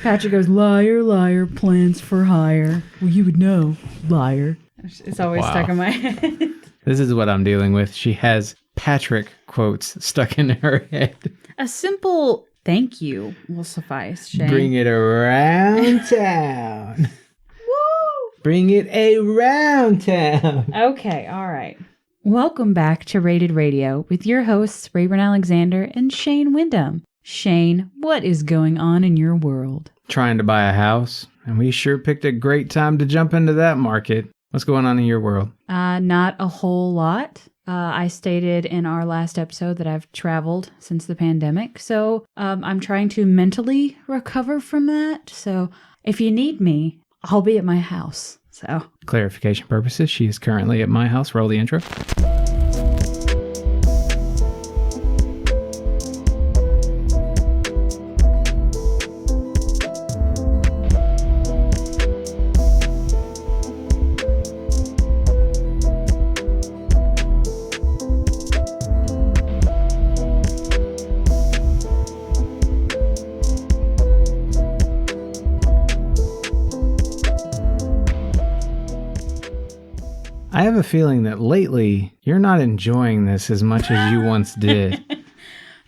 Patrick goes, liar, liar, plans for hire. Well, you would know, liar. It's always stuck in my head. This is what I'm dealing with. She has Patrick quotes stuck in her head. A simple thank you will suffice, Shane. Bring it around town. Woo! Bring it around town. Okay, all right. Welcome back to Rated Radio with your hosts, Rayburn Alexander and Shane Wyndham. Shane, what is going on in your world? Trying to buy a house, and we sure picked a great time to jump into that market. What's going on in your world? Not a whole lot. I stated in our last episode that I've traveled since the pandemic, so I'm trying to mentally recover from that. So if you need me, I'll be at my house. So, clarification purposes, she is currently at my house. Roll the intro. I have a feeling that lately you're not enjoying this as much as you once did.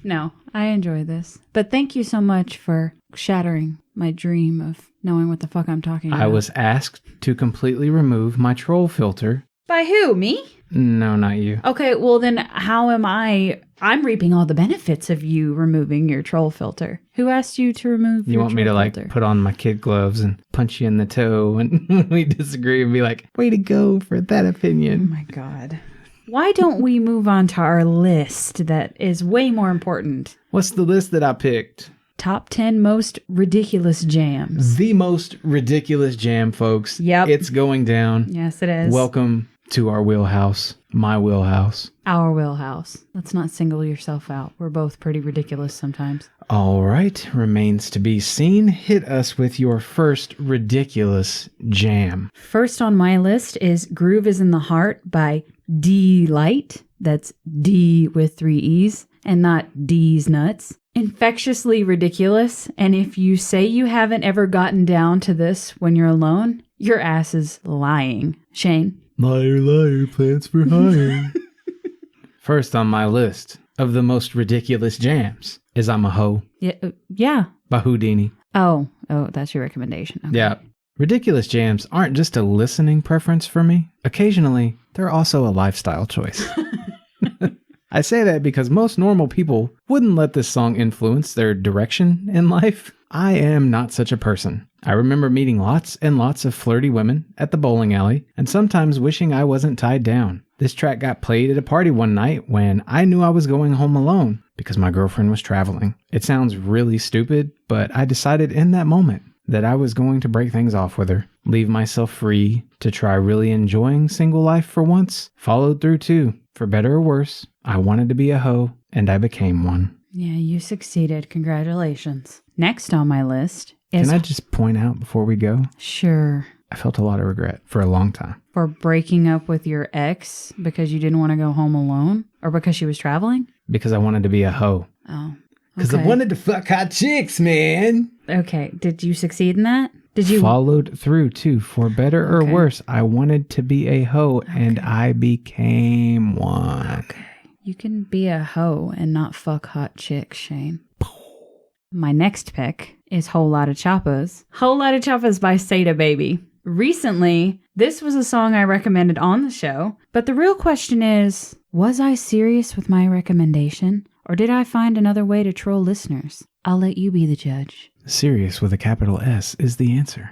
No, I enjoy this. But thank you so much for shattering my dream of knowing what the fuck I'm talking about. I was asked to completely remove my troll filter. By who? Me? No, not you. Okay, well then how am I? I'm reaping all the benefits of you removing your troll filter. Who asked you to remove You want me to filter? put on my kid gloves and punch you in the toe and we disagree and be like, way to go for that Oh opinion. my God. Why don't we move on to our list that is way more important? What's the list that I picked? Top 10 most ridiculous jams. The most ridiculous jam, folks. Yep. It's going down. Yes, it is. Welcome to our wheelhouse. My wheelhouse. Our wheelhouse. Let's not single yourself out. We're both pretty ridiculous sometimes. All right. Remains to be seen. Hit us with your first ridiculous jam. First on my list is Groove is in the Heart by D Light. That's D with 3 E's and not D's nuts. Infectiously ridiculous. And if you say you haven't ever gotten down to this when you're alone, your ass is lying. Shane? Liar, liar, plans for hire. First on my list of the most ridiculous jams is I'm a Hoe Yeah. by Houdini. Oh, that's your recommendation. Okay. Yeah. Ridiculous jams aren't just a listening preference for me. Occasionally, they're also a lifestyle choice. I say that because most normal people wouldn't let this song influence their direction in life. I am not such a person. I remember meeting lots and lots of flirty women at the bowling alley and sometimes wishing I wasn't tied down. This track got played at a party one night when I knew I was going home alone because my girlfriend was traveling. It sounds really stupid, but I decided in that moment that I was going to break things off with her, leave myself free to try really enjoying single life for once. Followed through too. For better or worse, I wanted to be a hoe, and I became one. Yeah, you succeeded. Congratulations. Next on my list is... Can I just point out before we go? Sure. I felt a lot of regret for a long time. For breaking up with your ex because you didn't want to go home alone? Or because she was traveling? Because I wanted to be a hoe. Oh. Because I wanted to fuck hot chicks, man. Okay. Did you succeed in that? Did you... Followed through, too. For better or worse, I wanted to be a hoe, and I became one. Okay. You can be a hoe and not fuck hot chicks, Shane. My next pick is Whole Lotta Choppas. Whole Lotta Choppas by Seda Baby. Recently, this was a song I recommended on the show, but the real question is, was I serious with my recommendation, or did I find another way to troll listeners? I'll let you be the judge. Serious with a capital S is the answer.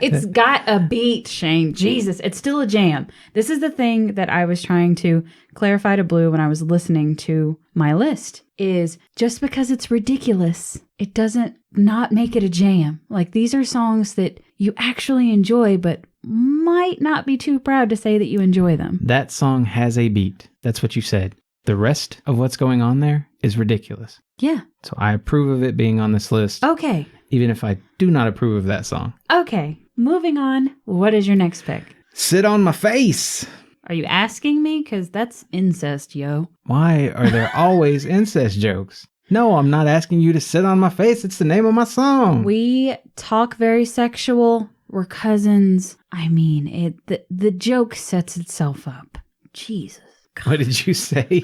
It's got a beat, Shane. Jesus, it's still a jam. This is the thing that I was trying to clarify to Blue when I was listening to my list, is just because it's ridiculous, it doesn't not make it a jam. Like, these are songs that you actually enjoy, but might not be too proud to say that you enjoy them. That song has a beat. That's what you said. The rest of what's going on there is ridiculous. Yeah. So I approve of it being on this list. Okay. Even if I do not approve of that song. Okay. Moving on. What is your next pick? Sit on my face. Are you asking me? Because that's incest, yo. Why are there always incest jokes? No, I'm not asking you to sit on my face. It's the name of my song. We talk very sexual. We're cousins. I mean, the joke sets itself up. Jesus. What did you say?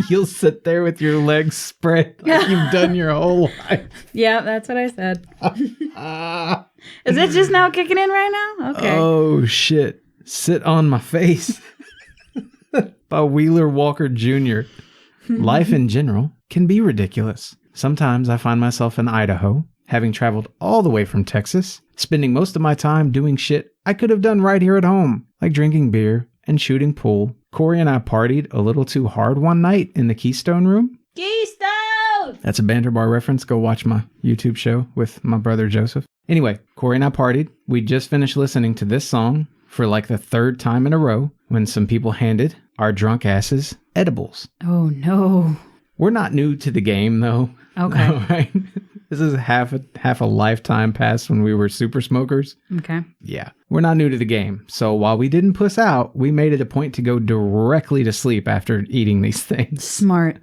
You'll sit there with your legs spread like you've done your whole life. Yeah, that's what I said. Is it just now kicking in right now? Okay. Oh, shit. Sit on my face. By Wheeler Walker Jr. Life in general can be ridiculous. Sometimes I find myself in Idaho, having traveled all the way from Texas, spending most of my time doing shit I could have done right here at home, like drinking beer and shooting pool. Corey and I partied a little too hard one night in the Keystone Room. Keystone! That's a Banter Bar reference. Go watch my YouTube show with my brother Joseph. Anyway, Corey and I partied. We just finished listening to this song for like the third time in a row when some people handed our drunk asses edibles. Oh, no. We're not new to the game, though. Okay. All right. This is half a lifetime past when we were super smokers. Okay. Yeah. We're not new to the game. So while we didn't puss out, we made it a point to go directly to sleep after eating these things. Smart.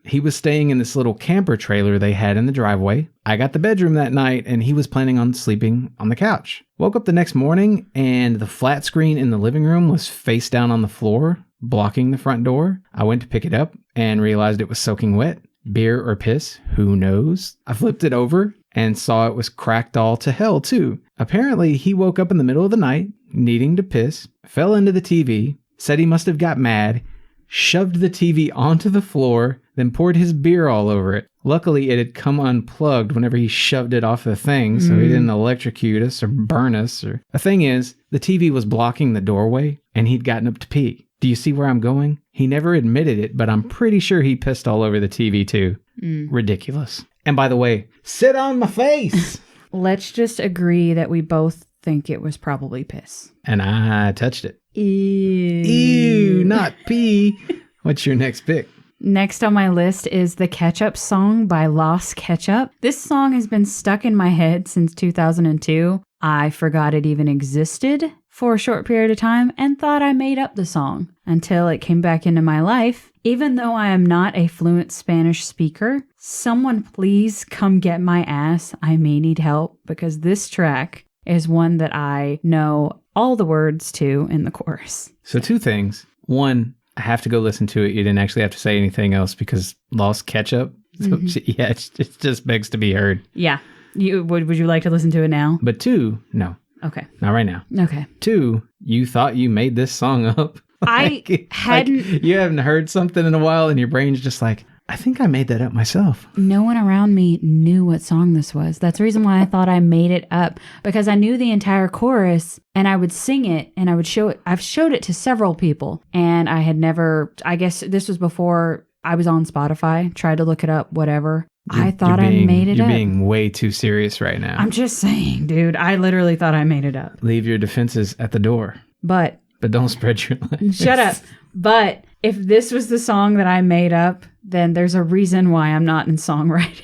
He was staying in this little camper trailer they had in the driveway. I got the bedroom that night, and he was planning on sleeping on the couch. Woke up the next morning, and the flat screen in the living room was face down on the floor, blocking the front door. I went to pick it up and realized it was soaking wet. Beer or piss, who knows? I flipped it over and saw it was cracked all to hell, too. Apparently, he woke up in the middle of the night, needing to piss, fell into the TV, said he must have got mad, shoved the TV onto the floor, then poured his beer all over it. Luckily, it had come unplugged whenever he shoved it off the thing, so he didn't electrocute us or burn us. The thing is, the TV was blocking the doorway, and he'd gotten up to pee. Do you see where I'm going? He never admitted it, but I'm pretty sure he pissed all over the TV too. Ridiculous. And by the way, sit on my face. Let's just agree that we both think it was probably piss. And I touched it. Ew. Ew, not pee. What's your next pick? Next on my list is the Ketchup Song by Lost Ketchup. This song has been stuck in my head since 2002. I forgot it even existed for a short period of time and thought I made up the song until it came back into my life. Even though I am not a fluent Spanish speaker, someone please come get my ass. I may need help because this track is one that I know all the words to in the chorus. So two things. One, I have to go listen to it. You didn't actually have to say anything else because Lost Ketchup. So yeah, it just begs to be heard. Yeah. Would you like to listen to it now? But two, no. Okay. Not right now. Okay. Two, you thought you made this song up. I hadn't. Like you haven't heard something in a while and your brain's just like, I think I made that up myself. No one around me knew what song this was. That's the reason why I thought I made it up, because I knew the entire chorus and I would sing it and I would show it. I've showed it to several people and I had never, I guess this was before I was on Spotify, tried to look it up, whatever. I thought I made it up. You're being way too serious right now. I'm just saying, dude, I literally thought I made it up. Leave your defenses at the door. But don't spread your legs. Shut up. But if this was the song that I made up, then there's a reason why I'm not in songwriting.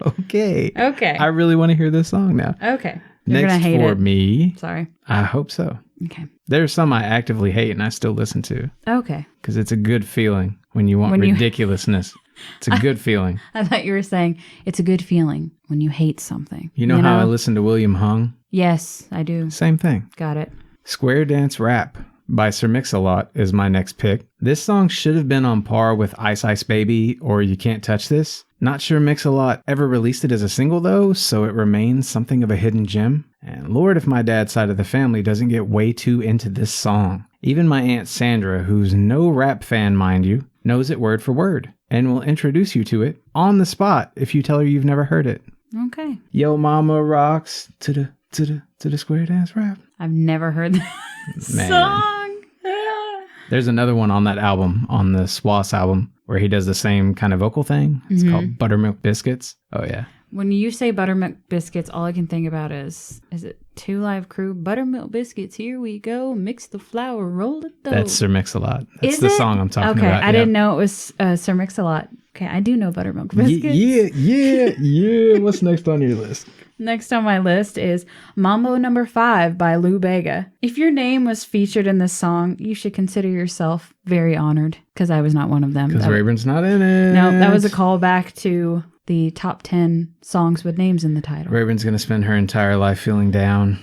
Okay. Okay. I really want to hear this song now. Okay. You're Next gonna hate for it. me. Sorry. I hope so. Okay. There's some I actively hate and I still listen to. Okay. Because it's a good feeling when you want ridiculousness. It's a good feeling. I thought you were saying it's a good feeling when you hate something. You know how I listen to William Hung? Yes, I do. Same thing. Got it. Square Dance Rap by Sir Mix-a-Lot is my next pick. This song should have been on par with Ice Ice Baby or You Can't Touch This. Not sure Mix-a-Lot ever released it as a single though, so it remains something of a hidden gem. And Lord, if my dad's side of the family doesn't get way too into this song. Even my Aunt Sandra, who's no rap fan mind you, knows it word for word and will introduce you to it on the spot if you tell her you've never heard it. Okay. Yo mama rocks to the Square Dance Rap. I've never heard that song. There's another one on that album, on the Swass album, where he does the same kind of vocal thing. It's called Buttermilk Biscuits. Oh, yeah. When you say buttermilk biscuits, all I can think about is it Two Live Crew? Buttermilk biscuits, here we go. Mix the flour, roll the dough. That's Sir Mix-a-Lot. That's Is the it? song I'm talking okay, about. I didn't know it was Sir Mix-a-Lot. Okay, I do know buttermilk biscuits. Yeah. What's next on your list? Next on my list is Mambo No. 5 by Lou Bega. If your name was featured in this song, you should consider yourself very honored, because I was not one of them. Because Rayburn's not in it. No, that was a callback to the top 10 songs with names in the title. Rayburn's going to spend her entire life feeling down.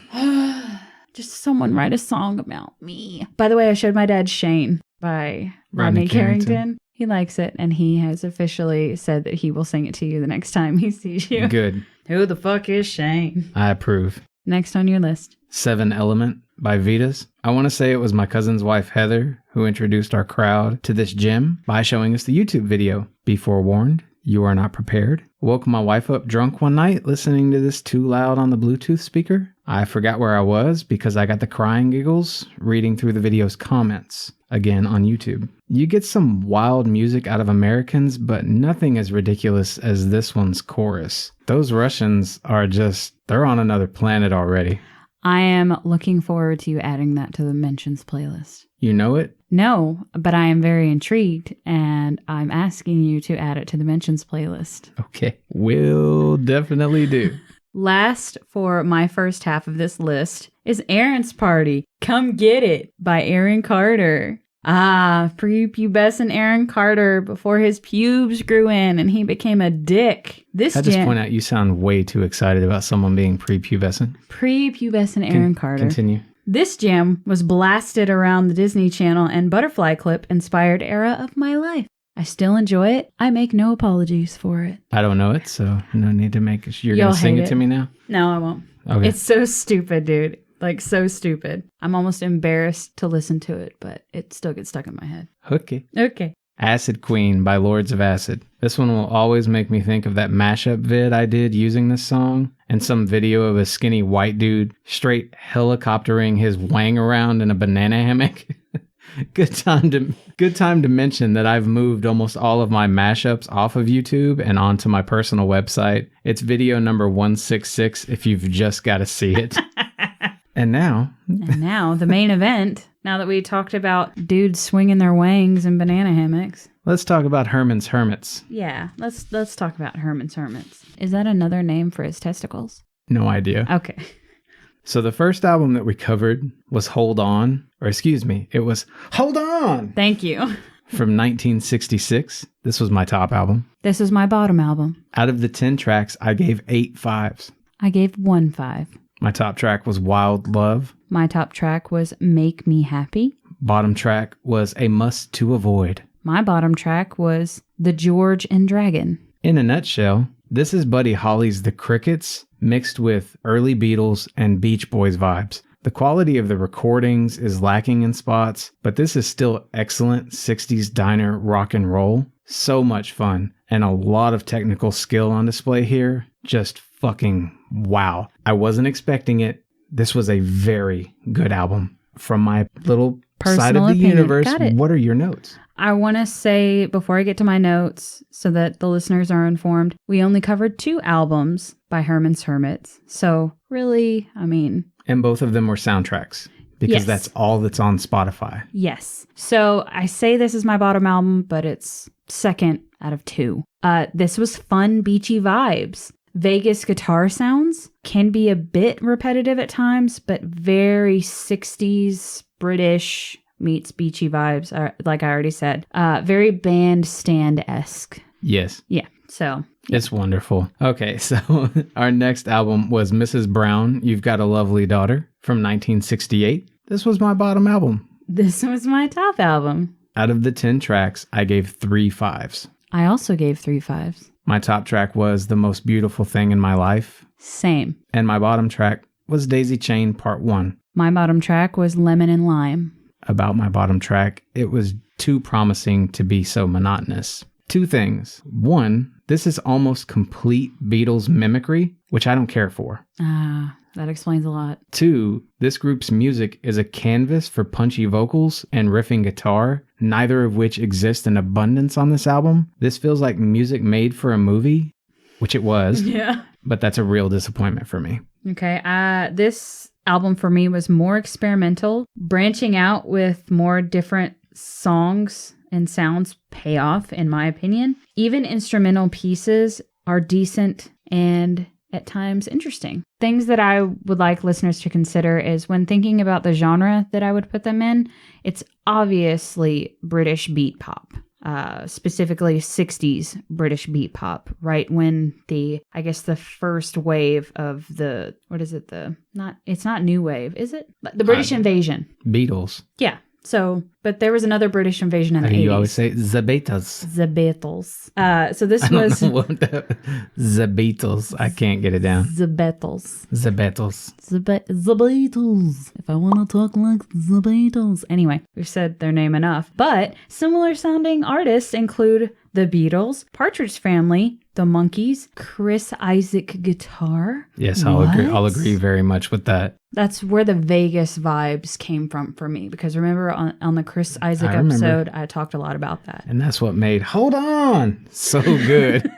Just someone write a song about me. By the way, I showed my dad Shane by Rodney Carrington. He likes it, and he has officially said that he will sing it to you the next time he sees you. Good. Who the fuck is Shane? I approve. Next on your list. 7 Element by Vitas. I want to say it was my cousin's wife, Heather, who introduced our crowd to this gem by showing us the YouTube video. Be forewarned, you are not prepared. Woke my wife up drunk one night listening to this too loud on the Bluetooth speaker. I forgot where I was because I got the crying giggles reading through the video's comments, again on YouTube. You get some wild music out of Americans, but nothing as ridiculous as this one's chorus. Those Russians are they're on another planet already. I am looking forward to you adding that to the mentions playlist. You know it? No, but I am very intrigued, and I'm asking you to add it to the mentions playlist. Okay, will definitely do. Last for my first half of this list is Aaron's Party, Come Get It by Aaron Carter. Prepubescent Aaron Carter before his pubes grew in and he became a dick. I just point out you sound way too excited about someone being prepubescent. Prepubescent Aaron Carter. Continue. This jam was blasted around the Disney Channel and Butterfly Clip inspired era of my life. I still enjoy it. I make no apologies for it. I don't know it, so no need to make You're going to sing it to me now? No, I won't. Okay. It's so stupid, dude. Like, so stupid. I'm almost embarrassed to listen to it, but it still gets stuck in my head. Okay. Acid Queen by Lords of Acid. This one will always make me think of that mashup vid I did using this song and some video of a skinny white dude straight helicoptering his wang around in a banana hammock. Good time to mention that I've moved almost all of my mashups off of YouTube and onto my personal website. It's video number 166 if you've just got to see it. And now the main event. Now that we talked about dudes swinging their wangs in banana hammocks, let's talk about Herman's Hermits. Yeah, let's talk about Herman's Hermits. Is that another name for his testicles? No idea. Okay. So the first album that we covered was Hold On, it was Hold On! Thank you. From 1966. This was my top album. This is my bottom album. Out of the 10 tracks, I gave 8 5s. I gave 1 5. My top track was Wild Love. My top track was Make Me Happy. Bottom track was A Must to Avoid. My bottom track was The George and Dragon. In a nutshell, this is Buddy Holly's The Crickets mixed with early Beatles and Beach Boys vibes. The quality of the recordings is lacking in spots, but this is still excellent 60s diner rock and roll. So much fun and a lot of technical skill on display here. Just fucking wow. I wasn't expecting it. This was a very good album. From my little personal side of the opinion. universe, Got it. What are your notes? I want to say, before I get to my notes, so that the listeners are informed, we only covered 2 albums by Herman's Hermits. So really, And both of them were soundtracks. Because Yes. that's all that's on Spotify. Yes. So I say this is my bottom album, but it's second out of 2. This was fun, beachy vibes. Vegas guitar sounds can be a bit repetitive at times, but very 60s British meets beachy vibes, like I already said. Very bandstand-esque. Yes. Yeah, so... It's wonderful. Okay, so our next album was Mrs. Brown, You've Got a Lovely Daughter from 1968. This was my bottom album. This was my top album. Out of the 10 tracks, I gave 3 5s. I also gave 3 5s. My top track was The Most Beautiful Thing in My Life. Same. And my bottom track was Daisy Chain Part 1. My bottom track was Lemon and Lime. About my bottom track, it was too promising to be so monotonous. 2 things. 1, this is almost complete Beatles mimicry, which I don't care for. That explains a lot. 2, this group's music is a canvas for punchy vocals and riffing guitar, neither of which exist in abundance on this album. This feels like music made for a movie. which it was. Yeah. But that's a real disappointment for me. Okay. This album for me was more experimental. Branching out with more different songs and sounds pay off, in my opinion. Even instrumental pieces are decent and at times interesting. Things that I would like listeners to consider is when thinking about the genre that I would put them in, it's obviously British beat pop. Specifically 60s British beat pop, right when the first wave of it's not new wave, is it? The British invasion. Beatles. Yeah. So, but there was another British invasion in the 80s. You always say the Beatles. The Beatles. So this was... The Beatles. I can't get it down. The Beatles. The Beatles. The Beatles. If I want to talk like the Beatles. Anyway, we've said their name enough. But similar sounding artists include the Beatles, Partridge Family, the Monkees, Chris Isaak guitar. Yes, I'll agree very much with that. That's where the Vegas vibes came from for me. Because remember on the Chris Isaak episode, I talked a lot about that. And that's what made Hold On so good.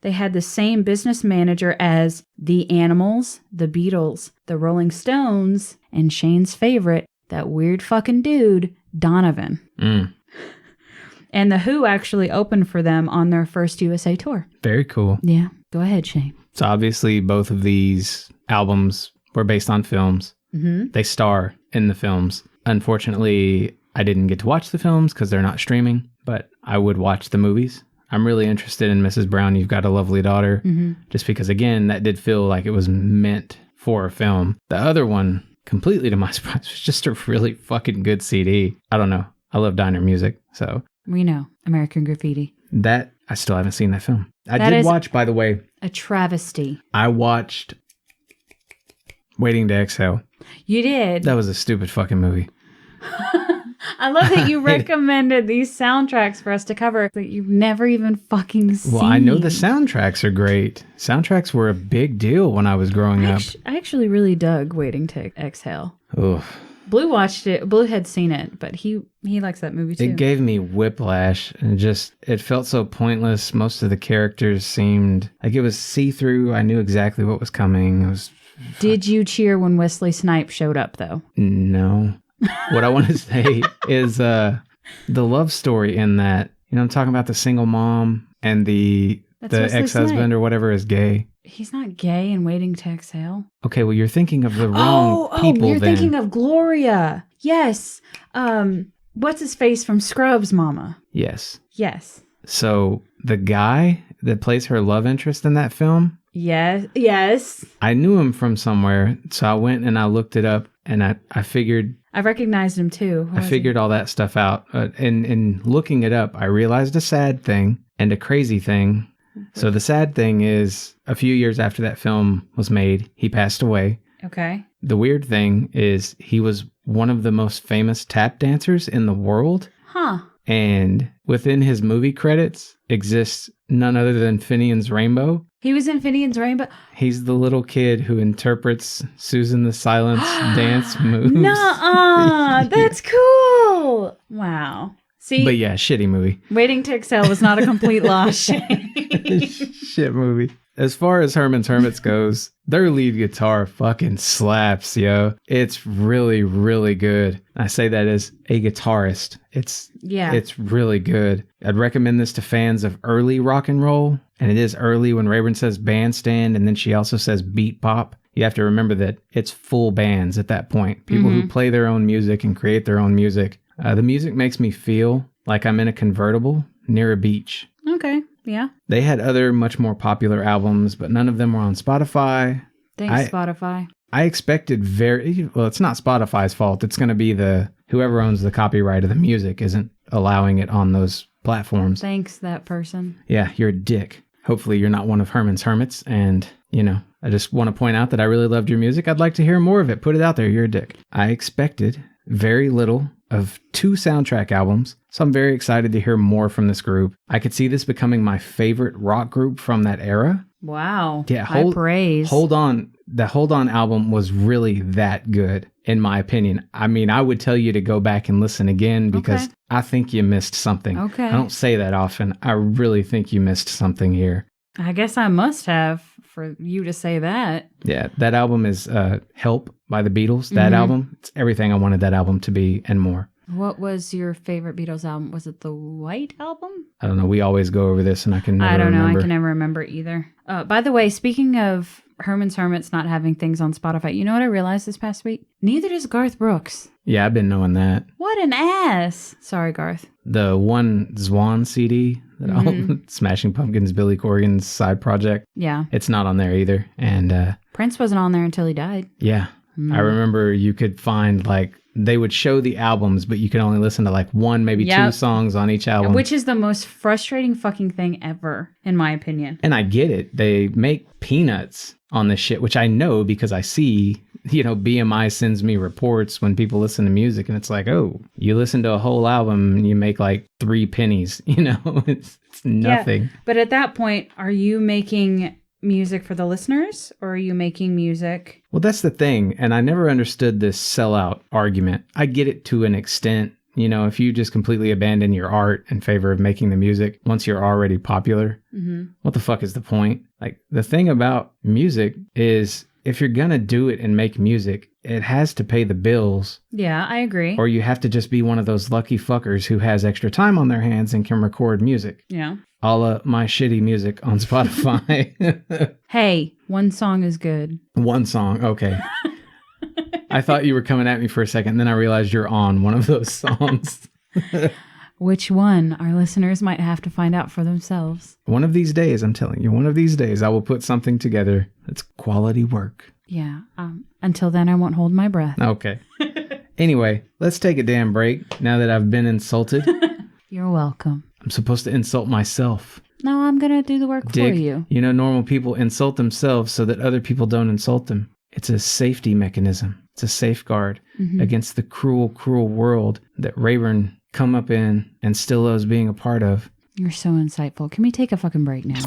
They had the same business manager as the Animals, the Beatles, the Rolling Stones, and Shane's favorite, that weird fucking dude, Donovan. And The Who actually opened for them on their first USA tour. Very cool. Yeah. Go ahead, Shane. So obviously both of these albums were based on films. Mm-hmm. They star in the films. Unfortunately, I didn't get to watch the films because they're not streaming, but I would watch the movies. I'm really interested in Mrs. Brown, You've Got a Lovely Daughter, just because, again, that did feel like it was meant for a film. The other one, completely to my surprise, was just a really fucking good CD. I don't know. I love diner music, so... We know. American Graffiti. That, I still haven't seen that film. I did watch, by the way. A travesty. I watched Waiting to Exhale. You did? That was a stupid fucking movie. I love that you recommended these soundtracks for us to cover that you've never even fucking seen. Well, I know the soundtracks are great. Soundtracks were a big deal when I was growing up. I actually really dug Waiting to Exhale. Oof. Blue watched it. Blue had seen it, but he likes that movie too. It gave me whiplash, and it felt so pointless. Most of the characters seemed like it was see-through. I knew exactly what was coming. Did you cheer when Wesley Snipes showed up, though? No. What I want to say is the love story in that. You know, I'm talking about the single mom and the ex-husband or whatever is gay. He's not gay in Waiting to Exhale. Okay, well, you're thinking of the wrong people. You're thinking of Gloria. Yes. What's his face from Scrubs, Mama? Yes. Yes. So the guy that plays her love interest in that film? Yes. I knew him from somewhere, so I went and I looked it up, and I figured... I recognized him, too. I figured all that stuff out. In looking it up, I realized a sad thing and a crazy thing. So the sad thing is, a few years after that film was made, he passed away. Okay. The weird thing is, he was one of the most famous tap dancers in the world. Huh. And within his movie credits exists none other than Finian's Rainbow. He was in Finian's Rainbow? He's the little kid who interprets Susan the Silent's dance moves. Nuh-uh! That's cool! Wow. See? But yeah, shitty movie. Waiting to Exhale was not a complete loss. Shit movie. As far as Hermits goes, their lead guitar fucking slaps, yo. It's really, really good. I say that as a guitarist. It's really good. I'd recommend this to fans of early rock and roll. And it is early when Rayburn says bandstand, and then she also says beat pop. You have to remember that it's full bands at that point. People who play their own music and create their own music. The music makes me feel like I'm in a convertible near a beach. Okay, yeah. They had other much more popular albums, but none of them were on Spotify. Thanks, Spotify. I expected it's not Spotify's fault. It's going to be whoever owns the copyright of the music isn't allowing it on those platforms. Thanks, that person. Yeah, you're a dick. Hopefully you're not one of Herman's Hermits. And, I just want to point out that I really loved your music. I'd like to hear more of it. Put it out there. You're a dick. I expected very little of 2 soundtrack albums, so I'm very excited to hear more from this group. I could see this becoming my favorite rock group from that era. Wow. Yeah, high praise. Hold On. The Hold On album was really that good, in my opinion. I mean, I would tell you to go back and listen again because I think you missed something. Okay. I don't say that often. I really think you missed something here. I guess I must have for you to say that. Yeah, that album is Help by the Beatles. That album, it's everything I wanted that album to be and more. What was your favorite Beatles album? Was it the White Album? I don't know. We always go over this and I can never I don't know. remember. I can never remember either. By the way, speaking of Herman's Hermits not having things on Spotify, you know what I realized this past week? Neither does Garth Brooks. Yeah, I've been knowing that. What an ass. Sorry, Garth. The one Zwan CD, that Smashing Pumpkins, Billy Corgan's side project. Yeah. It's not on there either. And Prince wasn't on there until he died. yeah. I remember you could find they would show the albums, but you could only listen to one, maybe two songs on each album. Which is the most frustrating fucking thing ever, in my opinion. And I get it. They make peanuts on this shit, which I know because I see, BMI sends me reports when people listen to music and it's like, oh, you listen to a whole album and you make 3 pennies, it's nothing. Yeah, but at that point, are you making music for the listeners or are you making music? Well, that's the thing. And I never understood this sellout argument. I get it to an extent. If you just completely abandon your art in favor of making the music once you're already popular, what the fuck is the point? The thing about music is if you're going to do it and make music, it has to pay the bills. Yeah, I agree. Or you have to just be one of those lucky fuckers who has extra time on their hands and can record music. Yeah. A la my shitty music on Spotify. Hey, one song is good. One song, okay. I thought you were coming at me for a second, and then I realized you're on one of those songs. Which one? Our listeners might have to find out for themselves. One of these days, I'm telling you, one of these days I will put something together that's quality work. Yeah. Until then, I won't hold my breath. Okay. Anyway, let's take a damn break now that I've been insulted. You're welcome. I'm supposed to insult myself. No, I'm going to do the work Dick, for you. Normal people insult themselves so that other people don't insult them. It's a safety mechanism. It's a safeguard against the cruel, cruel world that Rayburn come up in and still loves being a part of. You're so insightful. Can we take a fucking break now?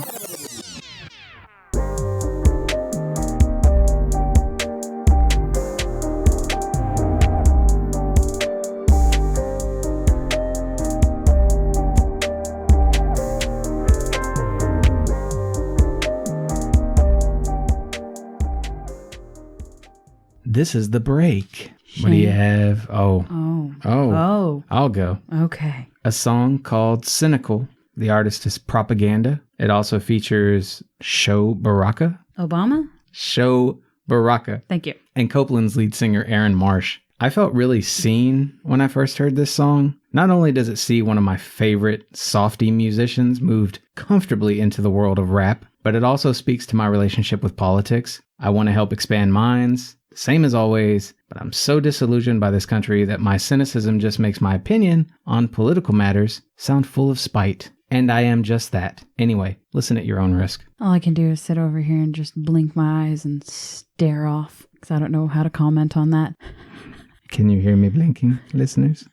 This is the break. Shane. What do you have? Oh. I'll go. Okay. A song called Cynical. The artist is Propaganda. It also features Sho Baraka. Obama? Sho Baraka. Thank you. And Copeland's lead singer, Aaron Marsh. I felt really seen when I first heard this song. Not only does it see one of my favorite softy musicians moved comfortably into the world of rap, but it also speaks to my relationship with politics. I want to help expand minds. Same as always, but I'm so disillusioned by this country that my cynicism just makes my opinion on political matters sound full of spite. And I am just that. Anyway, listen at your own risk. All I can do is sit over here and just blink my eyes and stare off, because I don't know how to comment on that. Can you hear me blinking, listeners?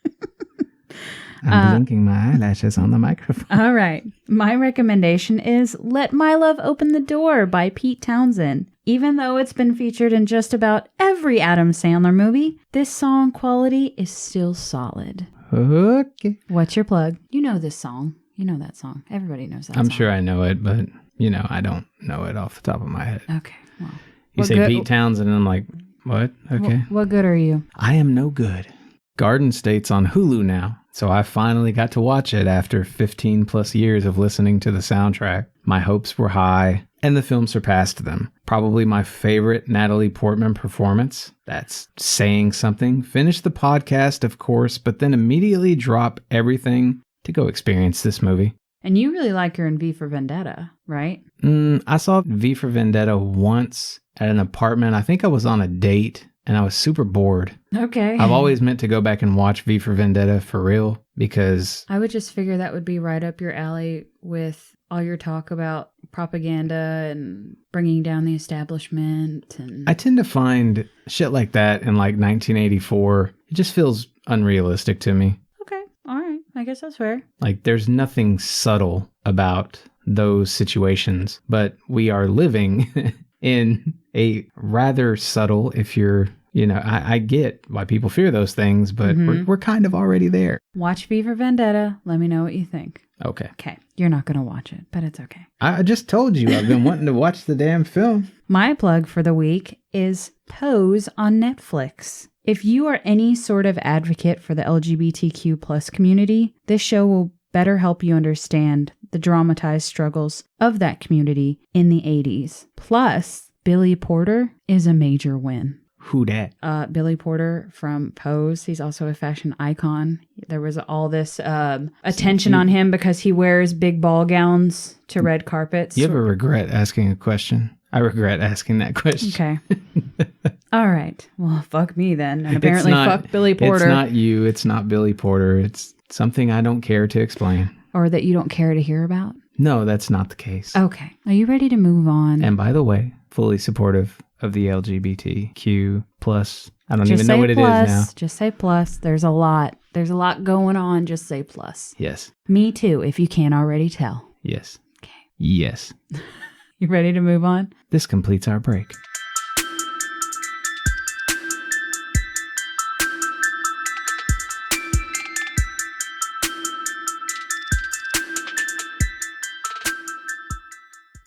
I'm blinking my eyelashes on the microphone. All right. My recommendation is Let My Love Open the Door by Pete Townsend. Even though it's been featured in just about every Adam Sandler movie, this song quality is still solid. Okay. What's your plug? You know this song. You know that song. Everybody knows that song. I'm sure I know it, but, I don't know it off the top of my head. Okay. Well, you say Pete Townsend, and I'm like, what? Okay. What good are you? I am no good. Garden State's on Hulu now, so I finally got to watch it after 15 plus years of listening to the soundtrack. My hopes were high, and the film surpassed them. Probably my favorite Natalie Portman performance. That's saying something. Finished the podcast, of course, but then immediately drop everything to go experience this movie. And you really like her in V for Vendetta, right? I saw V for Vendetta once at an apartment. I think I was on a date. And I was super bored. Okay. I've always meant to go back and watch V for Vendetta for real because... I would just figure that would be right up your alley with all your talk about propaganda and bringing down the establishment. And I tend to find shit like that in 1984. It just feels unrealistic to me. Okay. All right. I guess that's fair. There's nothing subtle about those situations, but we are living... in a rather subtle, if you're, You know, I get why people fear those things, but we're kind of already there. Watch V for Vendetta. Let me know what you think. Okay. Okay. You're not going to watch it, but it's okay. I just told you I've been wanting to watch the damn film. My plug for the week is Pose on Netflix. If you are any sort of advocate for the LGBTQ plus community, this show will better help you understand the dramatized struggles of that community in the 80s. Plus, Billy Porter is a major win. Who dat? Billy Porter from Pose. He's also a fashion icon. There was all this attention on him because he wears big ball gowns to red carpets. You ever regret asking a question? I regret asking that question. Okay. All right. Well, fuck me then. And apparently fuck Billy Porter. It's not you. It's not Billy Porter. It's something I don't care to explain. Or that you don't care to hear about? No, that's not the case. Okay. Are you ready to move on? And by the way, fully supportive of the LGBTQ plus. I don't even know what it is now. Just say plus. There's a lot. There's a lot going on. Just say plus. Yes. Me too, if you can't already tell. Yes. Okay. Yes. You ready to move on? This completes our break.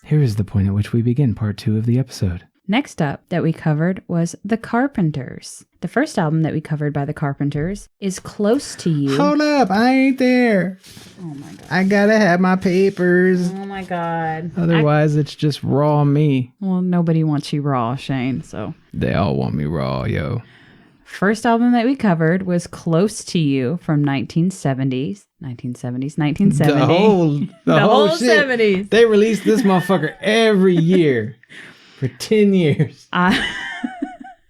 Here is the point at which we begin part 2 of the episode. Next up that we covered was The Carpenters. The first album that we covered by The Carpenters is Close to You. Hold up, I ain't there. Oh my God. I gotta have my papers. Oh my God. Otherwise, it's just raw me. Well, nobody wants you raw, Shane, so. They all want me raw, yo. First album that we covered was Close to You from 1970s. 1970. The whole shit. 70s. They released this motherfucker every year for 10 years.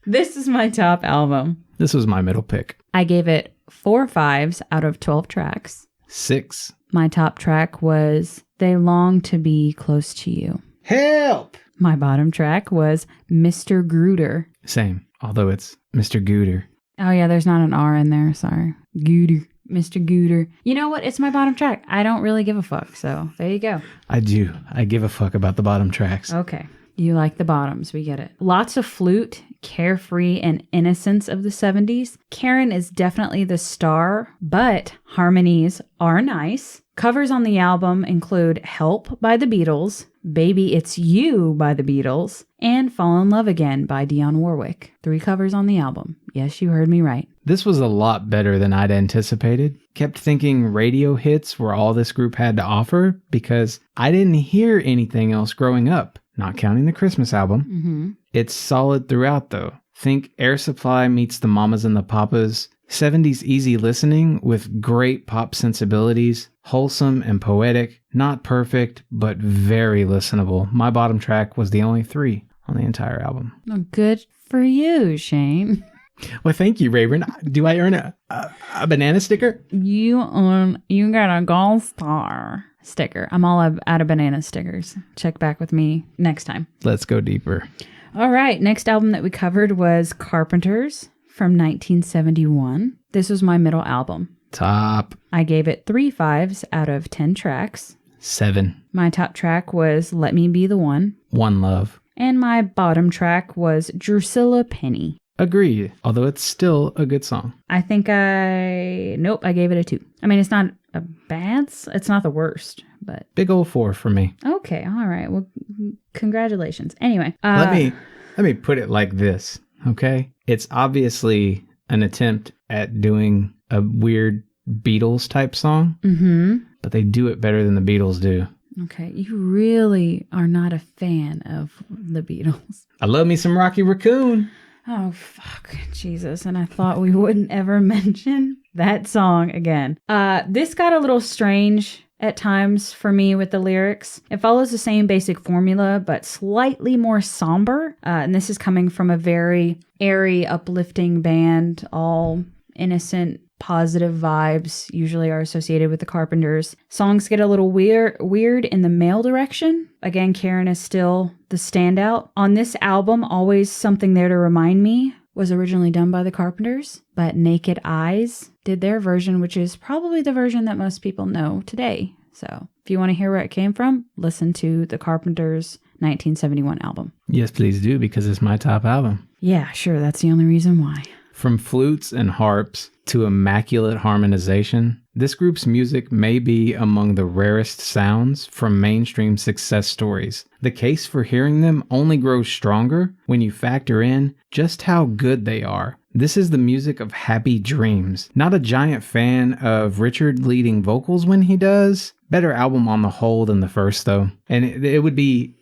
This is my top album. This was my middle pick. I gave it 4 5s out of 12 tracks. 6. My top track was They Long to Be Close to You. Help! My bottom track was Mr. Gruder. Same, although it's Mr. Gooder. Oh yeah, there's not an R in there, sorry. Gooder. Mr. Gooder. You know what? It's my bottom track. I don't really give a fuck, so there you go. I do. I give a fuck about the bottom tracks. Okay. You like the bottoms. We get it. Lots of flute, carefree, and innocence of the 70s. Karen is definitely the star, but harmonies are nice. Covers on the album include Help by the Beatles, Baby It's You by the Beatles, and Fall in Love Again by Dionne Warwick. 3 covers on the album. Yes, you heard me right. This was a lot better than I'd anticipated. Kept thinking radio hits were all this group had to offer because I didn't hear anything else growing up, not counting the Christmas album. Mm-hmm. It's solid throughout though. Think Air Supply meets the Mamas and the Papas, 70s easy listening with great pop sensibilities, wholesome and poetic, not perfect, but very listenable. My bottom track was the only 3 on the entire album. Well, good for you, Shane. Well, thank you, Rayburn. Do I earn a banana sticker? You got a gold star sticker. I'm all out of banana stickers. Check back with me next time. Let's go deeper. All right. Next album that we covered was Carpenters from 1971. This was my middle album. Top. I gave it 3 5s out of 10 tracks. 7. My top track was Let Me Be the One. One Love. And my bottom track was Drusilla Penny. Agreed, although it's still a good song. I gave it a 2. I mean, it's not a bad, it's not the worst, but... Big old 4 for me. Okay, all right. Well, congratulations. Anyway. Let me put it like this, okay? It's obviously an attempt at doing a weird Beatles type song, but they do it better than the Beatles do. Okay, you really are not a fan of the Beatles. I love me some Rocky Raccoon. Oh, fuck, Jesus. And I thought we wouldn't ever mention that song again. This got a little strange at times for me with the lyrics. It follows the same basic formula, but slightly more somber. And this is coming from a very airy, uplifting band. All innocent, positive vibes usually are associated with the Carpenters. Songs get a little weird in the male direction. Again, Karen is still the standout. On this album, Always Something There to Remind Me was originally done by the Carpenters, but Naked Eyes did their version, which is probably the version that most people know today. So if you want to hear where it came from, listen to the Carpenters' 1971 album. Yes, please do, because it's my top album. Yeah, sure, that's the only reason why. From flutes and harps to immaculate harmonization, this group's music may be among the rarest sounds from mainstream success stories. The case for hearing them only grows stronger when you factor in just how good they are. This is the music of happy dreams. Not a giant fan of Richard leading vocals when he does. Better album on the whole than the first, though. And it would be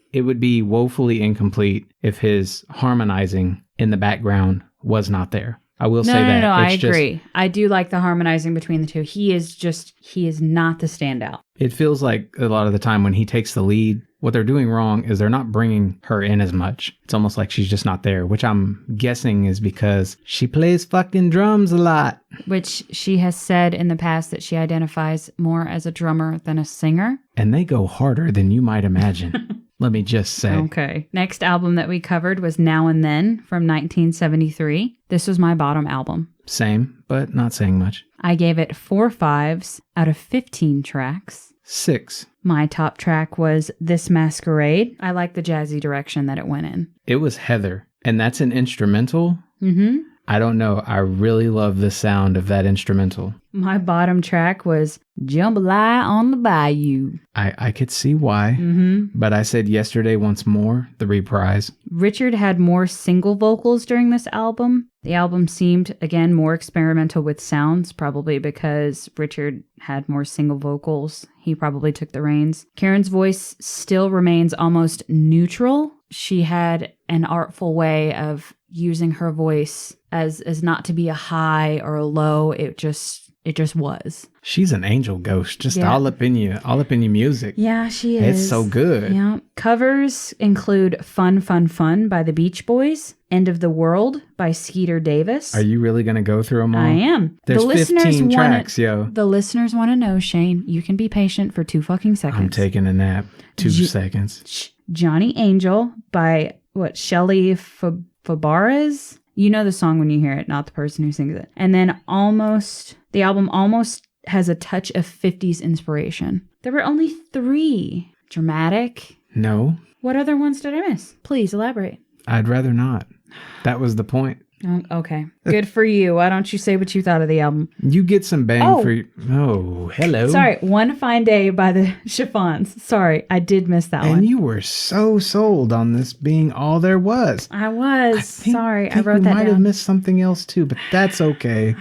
woefully incomplete if his harmonizing in the background was not there. I will say that. No, I agree. I do like the harmonizing between the two. He is not the standout. It feels like a lot of the time when he takes the lead, what they're doing wrong is they're not bringing her in as much. It's almost like she's just not there, which I'm guessing is because she plays fucking drums a lot. Which she has said in the past that she identifies more as a drummer than a singer. And they go harder than you might imagine. Let me just say. Okay. Next album that we covered was Now and Then from 1973. This was my bottom album. Same, but not saying much. I gave it 4 5s out of 15 tracks. 6. My top track was This Masquerade. I like the jazzy direction that it went in. It was Heather, and that's an instrumental. Mm-hmm. I don't know. I really love the sound of that instrumental. My bottom track was Jambalaya on the Bayou. I could see why, but I said Yesterday Once More, the reprise. Richard had more single vocals during this album. The album seemed, again, more experimental with sounds, probably because Richard had more single vocals. He probably took the reins. Karen's voice still remains almost neutral. She had an artful way of using her voice as not to be a high or a low. It just was. She's an angel ghost, just all up in your music. Yeah, she is. It's so good. Yeah. Covers include Fun, Fun, Fun by the Beach Boys, End of the World by Skeeter Davis. Are you really going to go through them all? I am. There's 15 tracks, yo. The listeners want to know, Shane, you can be patient for 2 fucking seconds. I'm taking a nap. 2 seconds. Johnny Angel by, Shelley Fabares? You know the song when you hear it, not the person who sings it. And then the album almost has a touch of 50s inspiration. There were only 3. Dramatic. No. What other ones did I miss? Please elaborate. I'd rather not. That was the point. Oh, okay. Good for you. Why don't you say what you thought of the album? You get some bang for... Oh, hello. Sorry. One Fine Day by the Chiffons. Sorry, I did miss that one. And you were so sold on this being all there was. I was. Sorry, I wrote that down. We might have missed something else too, but that's okay.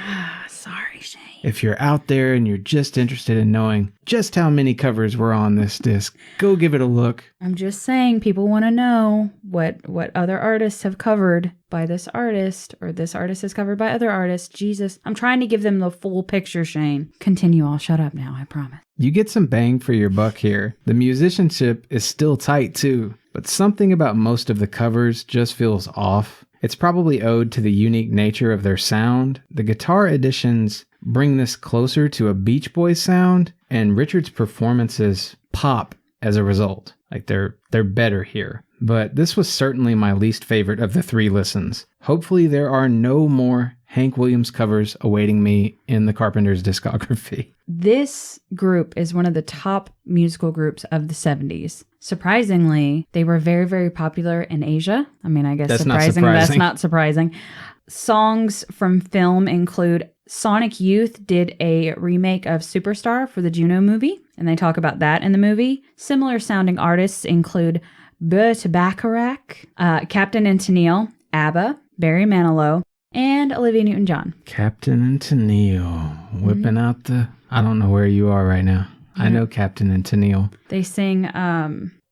Sorry, Shane. If you're out there and you're just interested in knowing just how many covers were on this disc, go give it a look. I'm just saying, people want to know what other artists have covered by this artist, or this artist is covered by other artists. Jesus, I'm trying to give them the full picture, Shane. Continue, I'll shut up now, I promise. You get some bang for your buck here. The musicianship is still tight too, but something about most of the covers just feels off. It's probably owed to the unique nature of their sound. The guitar additions bring this closer to a Beach Boys sound, and Richard's performances pop as a result. Like they're better here. But this was certainly my least favorite of the 3 listens. Hopefully there are no more Hank Williams covers awaiting me in the Carpenters discography. This group is one of the top musical groups of the 70s. Surprisingly, they were very, very popular in Asia. I mean, I guess that's not surprising. Songs from film include Sonic Youth did a remake of Superstar for the Juno movie, and they talk about that in the movie. Similar sounding artists include Burt Bacharach, Captain and Tennille, ABBA, Barry Manilow, and Olivia Newton-John. Captain and Tennille, whipping out the... I don't know where you are right now. Yeah. I know Captain and Tennille. They sing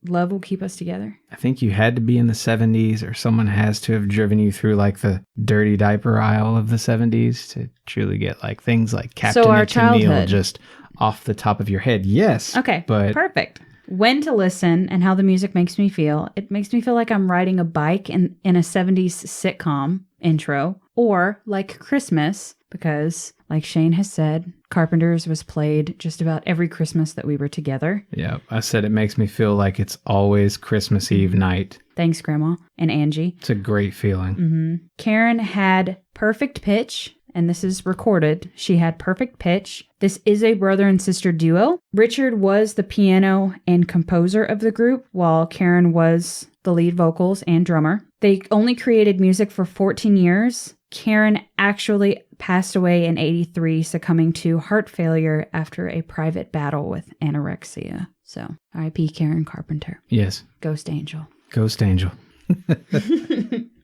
Love Will Keep Us Together. I think you had to be in the 70s, or someone has to have driven you through like the dirty diaper aisle of the 70s to truly get like things like Captain and Tennille just off the top of your head. Yes. Okay, perfect. When to listen and how the music makes me feel. It makes me feel like I'm riding a bike in a 70s sitcom intro, or like Christmas, because like Shane has said, Carpenters was played just about every Christmas that we were together. Yeah, I said it makes me feel like it's always Christmas Eve night. Thanks, Grandma and Angie. It's a great feeling. Mm-hmm. Karen had perfect pitch, and this is recorded. She had perfect pitch. This is a brother and sister duo. Richard was the piano and composer of the group, while Karen was the lead vocals and drummer. They only created music for 14 years. Karen actually passed away in 1983, succumbing to heart failure after a private battle with anorexia. So, R.I.P. Karen Carpenter. Yes. Ghost Angel. Ghost Angel.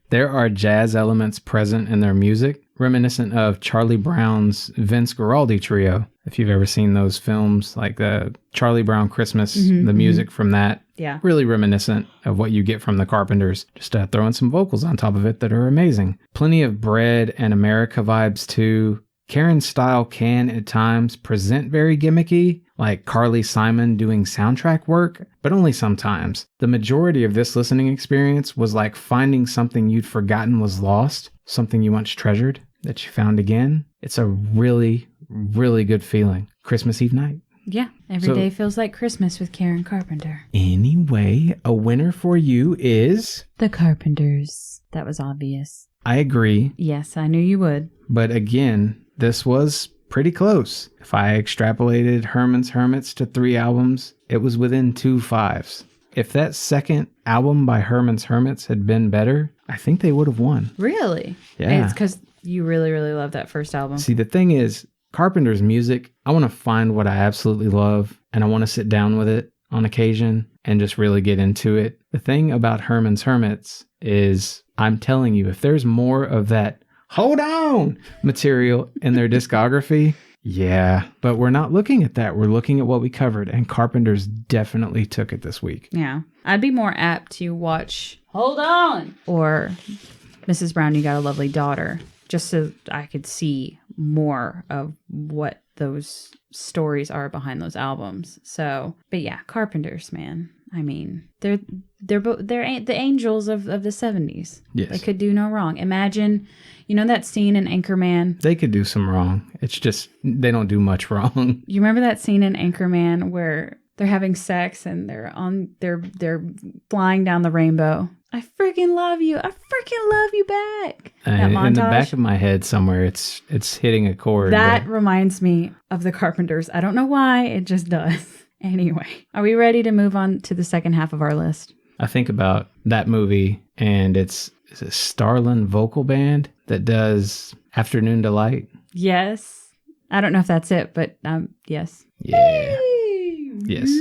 There are jazz elements present in their music, reminiscent of Charlie Brown's Vince Guaraldi Trio. If you've ever seen those films, like the Charlie Brown Christmas, the music from that, really reminiscent of what you get from the Carpenters. Just throwing some vocals on top of it that are amazing. Plenty of Bread and America vibes too. Karen's style can, at times, present very gimmicky, like Carly Simon doing soundtrack work, but only sometimes. The majority of this listening experience was like finding something you'd forgotten was lost, something you once treasured, that you found again. It's a really, really good feeling. Christmas Eve night. Yeah, every day feels like Christmas with Karen Carpenter. Anyway, a winner for you is... The Carpenters. That was obvious. I agree. Yes, I knew you would. But again, this was pretty close. If I extrapolated Hermits to 3 albums, it was within 2 5s. If that second album by Hermits had been better, I think they would have won. Really? Yeah. And it's because you really, really love that first album. See, the thing is, Carpenter's music, I want to find what I absolutely love, and I want to sit down with it on occasion and just really get into it. The thing about Hermits is, I'm telling you, if there's more of that hold on material in their discography, yeah. But we're not looking at that. We're looking at what we covered, and Carpenters definitely took it this week. Yeah. I'd be more apt to watch Hold On or Mrs. Brown, You Got a Lovely Daughter, just so I could see more of what those stories are behind those albums. So, but yeah, Carpenters, man. I mean, they're the angels of the 70s. Yes. They could do no wrong. Imagine, you know that scene in Anchorman? They could do some wrong. It's just, they don't do much wrong. You remember that scene in Anchorman where they're having sex and they're flying down the rainbow? I freaking love you. I freaking love you back. That montage. In the back of my head somewhere, it's hitting a chord. That reminds me of the Carpenters. I don't know why. It just does. Anyway, are we ready to move on to the second half of our list? I think about that movie, and it's a Starland vocal band that does Afternoon Delight. Yes. I don't know if that's it, but yes. Yeah. Yes.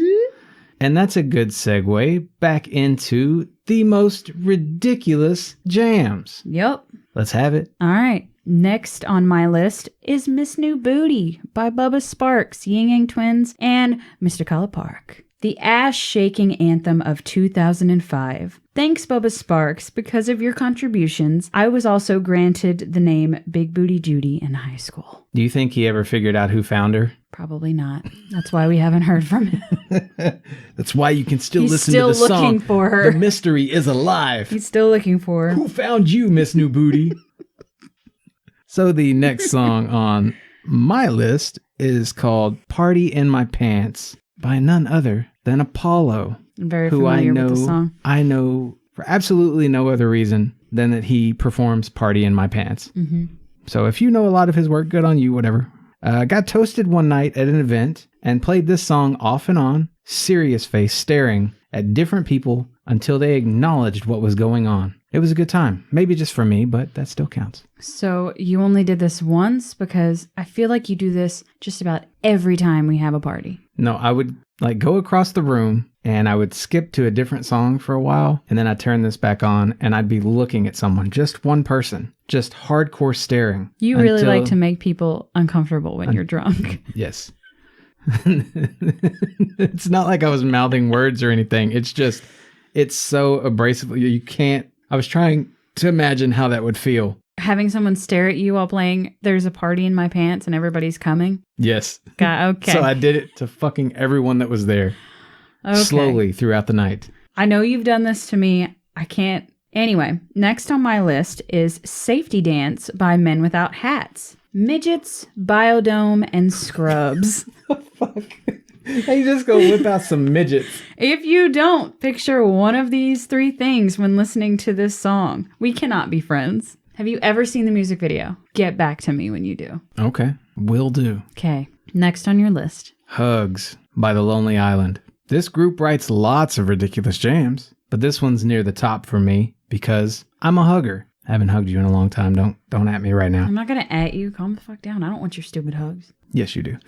And that's a good segue back into the most ridiculous jams. Yep. Let's have it. All right. Next on my list is Miss New Booty by Bubba Sparxxx, Ying Yang Twins, and Mr. Color Park. The ass-shaking anthem of 2005. Thanks, Bubba Sparxxx. Because of your contributions, I was also granted the name Big Booty Judy in high school. Do you think he ever figured out who found her? Probably not. That's why we haven't heard from him. That's why you can still He's listen still to the song. He's still looking for her. The mystery is alive. He's still looking for her. Who found you, Miss New Booty? So the next song on my list is called Party in My Pants by none other than Apollo. I'm very familiar with the song. I know for absolutely no other reason than that he performs Party in My Pants. Mm-hmm. So if you know a lot of his work, good on you, whatever. Got toasted one night at an event and played this song off and on, serious face staring at different people until they acknowledged what was going on. It was a good time. Maybe just for me, but that still counts. So you only did this once? Because I feel like you do this just about every time we have a party. No, I would go across the room and I would skip to a different song for a while. And then I'd turn this back on and I'd be looking at someone, just one person, just hardcore staring. You really like to make people uncomfortable when you're drunk. Yes. It's not like I was mouthing words or anything. It's just, it's so abrasive. You can't. I was trying to imagine how that would feel. Having someone stare at you while playing There's a Party in My Pants and everybody's coming? Yes. Okay. So I did it to fucking everyone that was there. Okay. Slowly throughout the night. I know you've done this to me. I can't. Anyway, next on my list is Safety Dance by Men Without Hats. Midgets, Biodome, and Scrubs. What the fuck? How you just go whip out some midgets? If you don't picture one of these three things when listening to this song, we cannot be friends. Have you ever seen the music video? Get back to me when you do. Okay, will do. Okay, next on your list. Hugs by The Lonely Island. This group writes lots of ridiculous jams, but this one's near the top for me because I'm a hugger. I haven't hugged you in a long time. Don't at me right now. I'm not going to at you. Calm the fuck down. I don't want your stupid hugs. Yes, you do.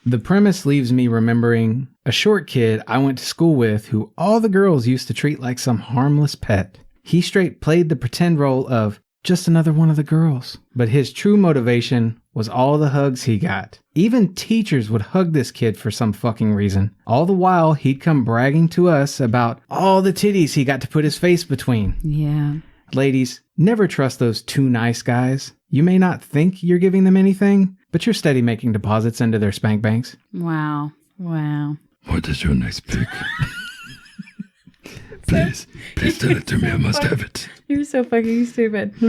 The premise leaves me remembering a short kid I went to school with who all the girls used to treat like some harmless pet. He straight played the pretend role of just another one of the girls. But his true motivation was all the hugs he got. Even teachers would hug this kid for some fucking reason. All the while, he'd come bragging to us about all the titties he got to put his face between. Yeah. Ladies, never trust those too nice guys. You may not think you're giving them anything, but you're steady making deposits into their spank banks. Wow. What is your next pick? Please tell it to me. I must have it. You're so fucking stupid. I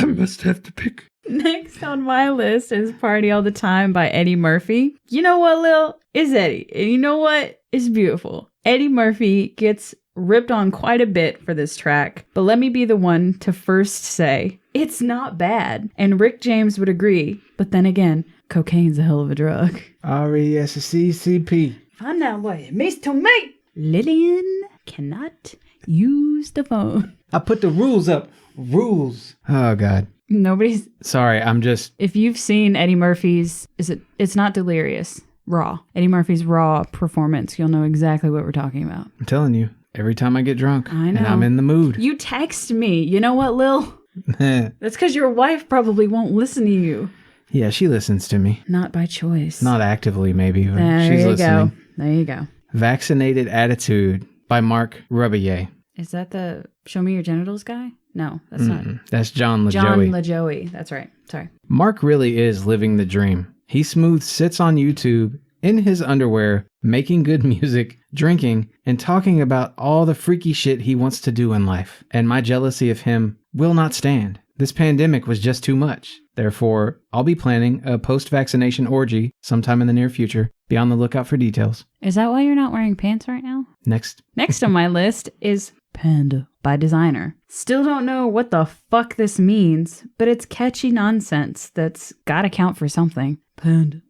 must have the pick. Next on my list is Party All the Time by Eddie Murphy. You know what, Lil? It's Eddie. And you know what? It's beautiful. Eddie Murphy gets ripped on quite a bit for this track, but let me be the one to first say it's not bad. And Rick James would agree, but then again, cocaine's a hell of a drug. RESCCP. Find out what it means to me. Lillian cannot use the phone. I put the rules up. Rules. Oh, God. Nobody's... Sorry, I'm just... If you've seen Eddie Murphy's... It's not Delirious. Raw. Eddie Murphy's Raw performance. You'll know exactly what we're talking about. I'm telling you. Every time I get drunk. I know. And I'm in the mood. You text me. You know what, Lil? That's because your wife probably won't listen to you. Yeah, she listens to me. Not by choice. Not actively, maybe, but there she's you listening. Go. There you go. Vaccinated Attitude by Mark Rubier. Is that the Show Me Your Genitals guy? No, that's not. That's John LaJoie. John LaJoie. That's right. Sorry. Mark really is living the dream. He smooth sits on YouTube in his underwear, making good music, drinking, and talking about all the freaky shit he wants to do in life. And my jealousy of him will not stand. This pandemic was just too much. Therefore, I'll be planning a post-vaccination orgy sometime in the near future. Be on the lookout for details. Is that why you're not wearing pants right now? Next on my list is Panda by Designer. Still don't know what the fuck this means, but it's catchy nonsense that's gotta count for something. Panda.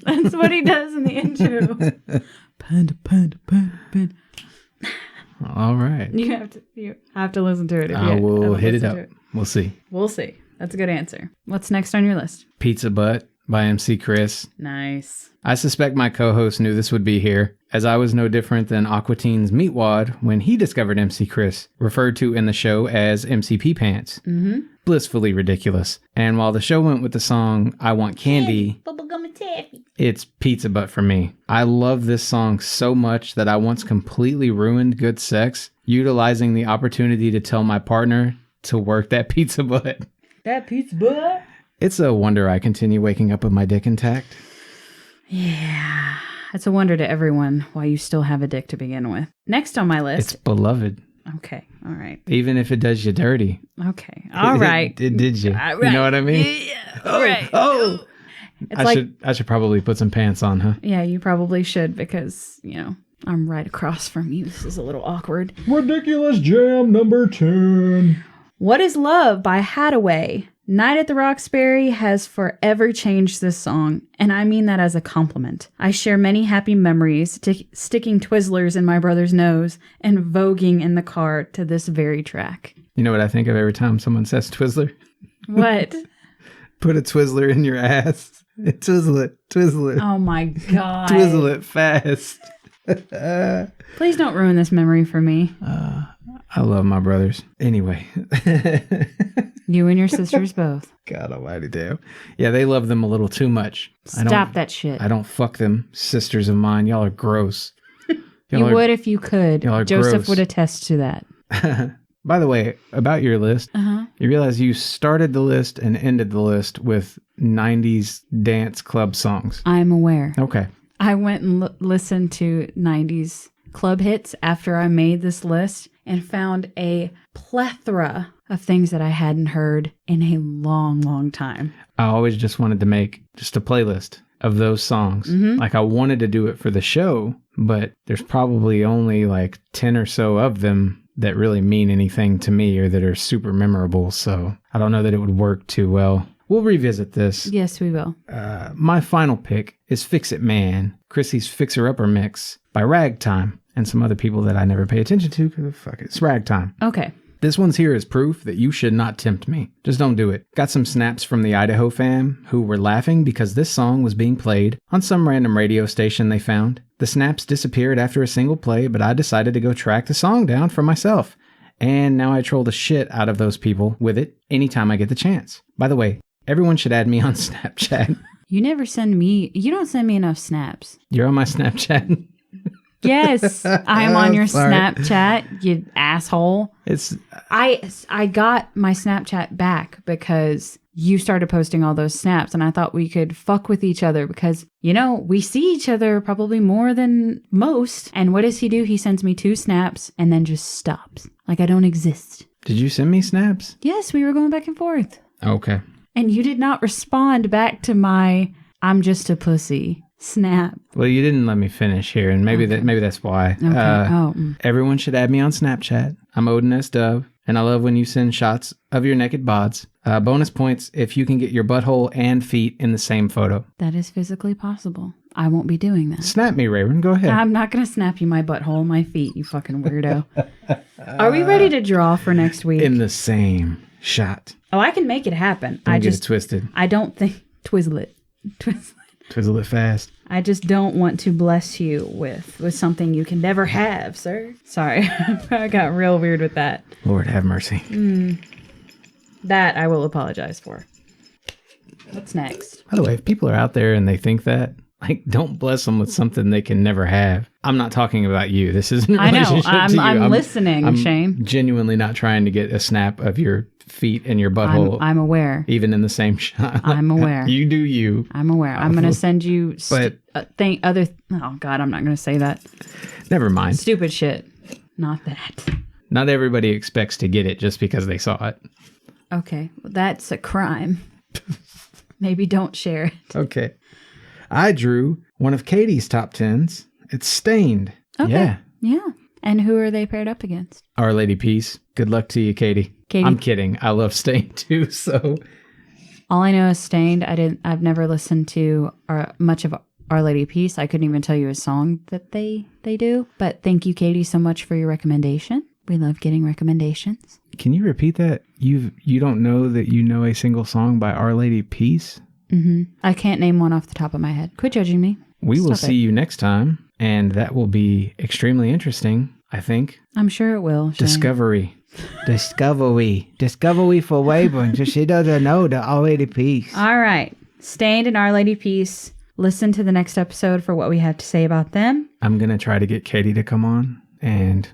That's what he does in the intro. Panda. All right. You have to listen to it. I will hit it up. We'll see. We'll see. That's a good answer. What's next on your list? Pizza Butt by MC Chris. Nice. I suspect my co-host knew this would be here, as I was no different than Aquatine's Meatwad when he discovered MC Chris, referred to in the show as MCP Pants. Mm-hmm. Blissfully ridiculous. And while the show went with the song I Want Candy, Bubblegum and taffy. It's Pizza Butt for me. I love this song so much that I once completely ruined good sex, utilizing the opportunity to tell my partner to work that pizza butt. That pizza butt? It's a wonder I continue waking up with my dick intact. Yeah. It's a wonder to everyone why you still have a dick to begin with. Next on my list. It's beloved. Okay. All right. Even if it does you dirty. Okay. All right. It did you. All right. You know what I mean? Yeah. All right. Oh. It's I should probably put some pants on, huh? Yeah, you probably should because, I'm right across from you. This is a little awkward. Ridiculous Jam number 10. What is Love by Hadaway? Night at the Roxbury has forever changed this song, and I mean that as a compliment. I share many happy memories sticking Twizzlers in my brother's nose and voguing in the car to this very track. You know what I think of every time someone says Twizzler? What? Put a Twizzler in your ass. Twizzle it. Oh my God. Twizzle it fast. Please don't ruin this memory for me. I love my brothers. Anyway. You and your sisters both. God almighty damn. Yeah, they love them a little too much. Stop that shit. I don't fuck them, sisters of mine. Y'all are gross. You would if you could. Joseph gross. would attest to that. By the way, about your list, you realize you started the list and ended the list with 90s dance club songs. I'm aware. Okay. I went and listened to 90s club hits after I made this list and found a plethora of things that I hadn't heard in a long, long time. I always just wanted to make just a playlist of those songs. Mm-hmm. Like I wanted to do it for the show, but there's probably only like 10 or so of them that really mean anything to me or that are super memorable. So I don't know that it would work too well. We'll revisit this. Yes, we will. My final pick is Fix It Man, Chrissy's Fixer Upper Mix by Ragtime. and some other people that I never pay attention to because fuck it, it's ragtime. Okay. This one's here as proof that you should not tempt me. Just don't do it. Got some snaps from the Idaho fam who were laughing because this song was being played on some random radio station they found. The snaps disappeared after a single play, but I decided to go track the song down for myself. And now I troll the shit out of those people with it anytime I get the chance. By the way, everyone should add me on Snapchat. You don't send me enough snaps. You're on my Snapchat? Yes, I'm on your Sorry. Snapchat, you asshole. I got my Snapchat back because you started posting all those snaps, and I thought we could fuck with each other because, we see each other probably more than most. And what does he do? He sends me 2 snaps and then just stops. Like I don't exist. Did you send me snaps? Yes, we were going back and forth. Okay. And you did not respond back to my "I'm just a pussy" snap. Well, you didn't let me finish here, and maybe that's why. Okay. Everyone should add me on Snapchat. I'm Odin S. Dove, and I love when you send shots of your naked bods. Bonus points if you can get your butthole and feet in the same photo. That is physically possible. I won't be doing that. Snap me, Rayburn. Go ahead. I'm not going to snap you my butthole, my feet, you fucking weirdo. Are we ready to draw for next week? In the same shot. Oh, I can make it happen. Don't get it twisted. I don't think... Twizzle it. Twizzle it fast. I just don't want to bless you with something you can never have, sir. Sorry. I got real weird with that. Lord have mercy. That I will apologize for. What's next? By the way, if people are out there and they think that, don't bless them with something they can never have. I'm not talking about you. This isn't a relationship to you. I'm listening, I'm Shane. Genuinely not trying to get a snap of your feet and your butthole. I'm aware. Even in the same shot. I'm aware. You do you. I'm aware. I'm going to send you oh God, I'm not going to say that. Never mind. Stupid shit. Not that. Not everybody expects to get it just because they saw it. Okay. Well, that's a crime. Maybe don't share it. Okay. I drew one of Katie's top 10s. It's Stained. Okay. Yeah. And who are they paired up against? Our Lady Peace. Good luck to you, Katie. I'm kidding. I love Stained too, so. All I know is Stained. I've never listened to much of Our Lady Peace. I couldn't even tell you a song that they do. But thank you, Katie, so much for your recommendation. We love getting recommendations. Can you repeat that? You don't know that you know a single song by Our Lady Peace? Mm-hmm. I can't name one off the top of my head. Quit judging me. We will see you next time, and that will be extremely interesting, I think. I'm sure it will. Shane. Discovery for Wayburn, so she doesn't know the Our Lady Peace. All right. Stained and Our Lady Peace. Listen to the next episode for what we have to say about them. I'm going to try to get Katie to come on, and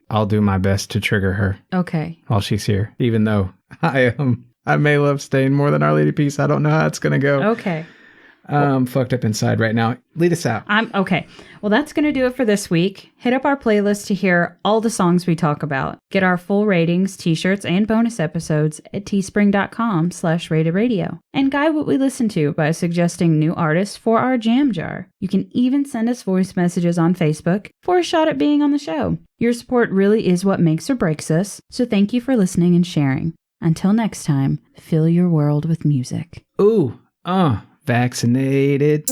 I'll do my best to trigger her. Okay. While she's here, even though I may love Stained more than Our Lady Peace. I don't know how it's going to go. Okay. I'm fucked up inside right now. Lead us out. Okay. Well, that's going to do it for this week. Hit up our playlist to hear all the songs we talk about. Get our full ratings, t-shirts, and bonus episodes at teespring.com/ratedradio. And guide what we listen to by suggesting new artists for our jam jar. You can even send us voice messages on Facebook for a shot at being on the show. Your support really is what makes or breaks us, so thank you for listening and sharing. Until next time, fill your world with music. Ooh, vaccinated.